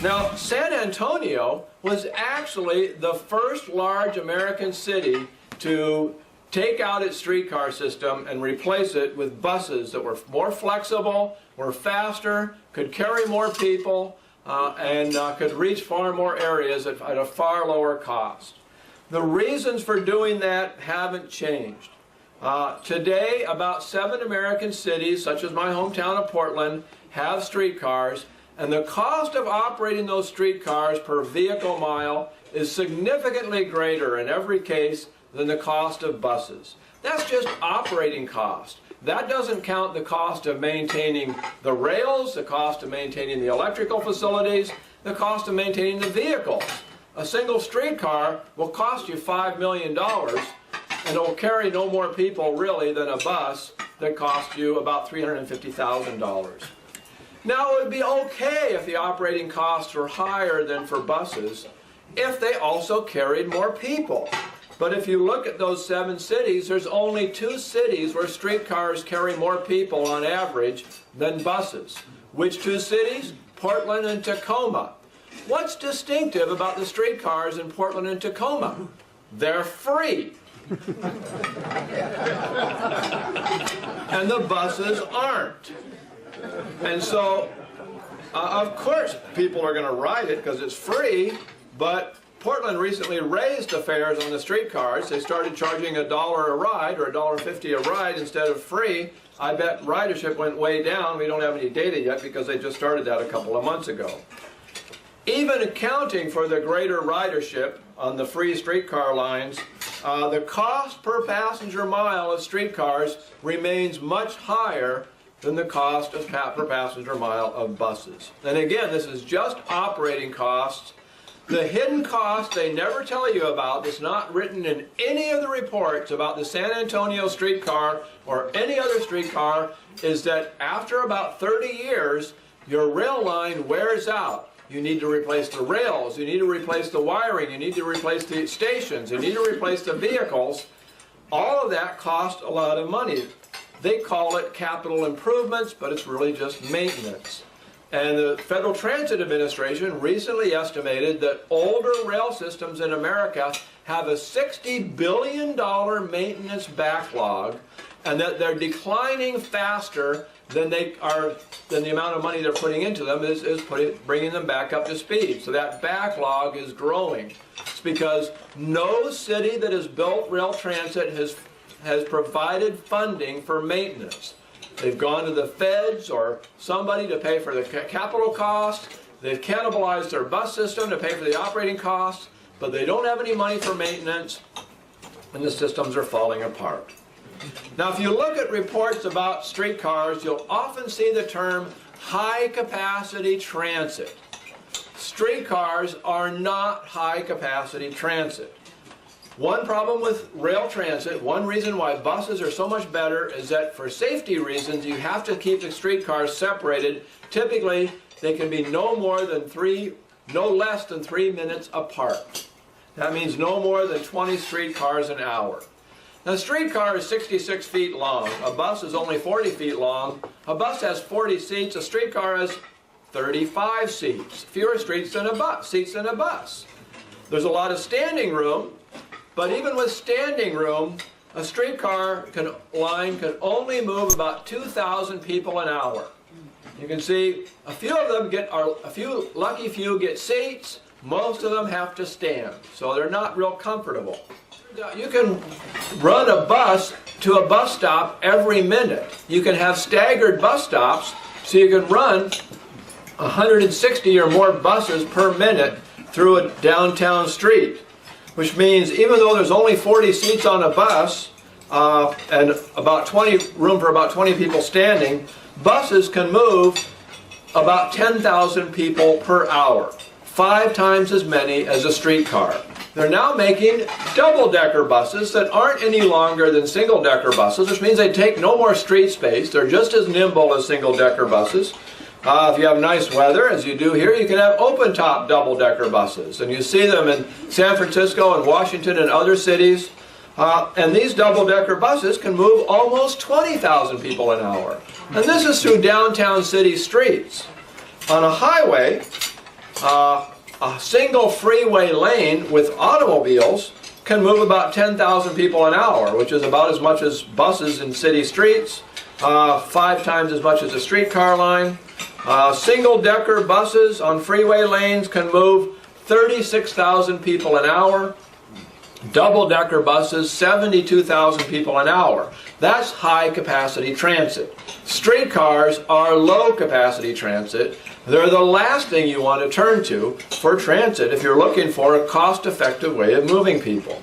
Now, San Antonio was actually the first large American city to take out its streetcar system and replace it with buses that were more flexible, were faster, could carry more people, and could reach far more areas at a far lower cost. The reasons for doing that haven't changed. Today, about 7 American cities, such as my hometown of Portland, have streetcars, and the cost of operating those streetcars per vehicle mile is significantly greater in every case than the cost of buses. That's just operating cost. That doesn't count the cost of maintaining the rails, the cost of maintaining the electrical facilities, the cost of maintaining the vehicles. A single streetcar will cost you $5 million, and it will carry no more people really than a bus that costs you about $350,000. Now, it would be okay if the operating costs were higher than for buses if they also carried more people. But if you look at those 7 cities, there's only 2 cities where streetcars carry more people on average than buses. Which 2 cities? Portland and Tacoma. What's distinctive about the streetcars in Portland and Tacoma? They're free. And the buses aren't. And so, of course, people are going to ride it because it's free, but Portland recently raised the fares on the streetcars. They started charging $1 a ride or $1.50 a ride instead of free. I bet ridership went way down. We don't have any data yet because they just started that a couple of months ago. Even accounting for the greater ridership on the free streetcar lines, the cost per passenger mile of streetcars remains much higher than the cost per passenger mile of buses. And again, this is just operating costs. The hidden cost they never tell you about, that's not written in any of the reports about the San Antonio streetcar or any other streetcar, is that after about 30 years, your rail line wears out. You need to replace the rails, you need to replace the wiring, you need to replace the stations, you need to replace the vehicles. All of that costs a lot of money. They call it capital improvements, but it's really just maintenance. And the Federal Transit Administration recently estimated that older rail systems in America have a $60 billion maintenance backlog, and that they're declining faster than the amount of money they're putting into them is bringing them back up to speed. So that backlog is growing. It's because no city that has built rail transit has provided funding for maintenance. They've gone to the feds or somebody to pay for the capital costs. They've cannibalized their bus system to pay for the operating costs, but they don't have any money for maintenance, and the systems are falling apart. Now, if you look at reports about streetcars, you'll often see the term high-capacity transit. Streetcars are not high-capacity transit. One problem with rail transit, one reason why buses are so much better, is that for safety reasons you have to keep the streetcars separated. Typically, they can be no less than 3 minutes apart. That means no more than 20 streetcars an hour. Now, a streetcar is 66 feet long. A bus is only 40 feet long. A bus has 40 seats. A streetcar has 35 seats. Fewer seats than a bus. There's a lot of standing room. But even with standing room, a streetcar line can only move about 2,000 people an hour. You can see a few of them lucky few get seats. Most of them have to stand, so they're not real comfortable. You can run a bus to a bus stop every minute. You can have staggered bus stops, so you can run 160 or more buses per minute through a downtown street. Which means even though there's only 40 seats on a bus and room for about 20 people standing, buses can move about 10,000 people per hour, 5 times as many as a streetcar. They're now making double-decker buses that aren't any longer than single-decker buses, which means they take no more street space. They're just as nimble as single-decker buses. If you have nice weather, as you do here, you can have open-top double-decker buses. And you see them in San Francisco and Washington and other cities. And these double-decker buses can move almost 20,000 people an hour. And this is through downtown city streets. On a highway, A single freeway lane with automobiles can move about 10,000 people an hour, which is about as much as buses in city streets, 5 times as much as a streetcar line. Single-decker buses on freeway lanes can move 36,000 people an hour. Double-decker buses, 72,000 people an hour. That's high-capacity transit. Streetcars are low-capacity transit. They're the last thing you want to turn to for transit if you're looking for a cost-effective way of moving people.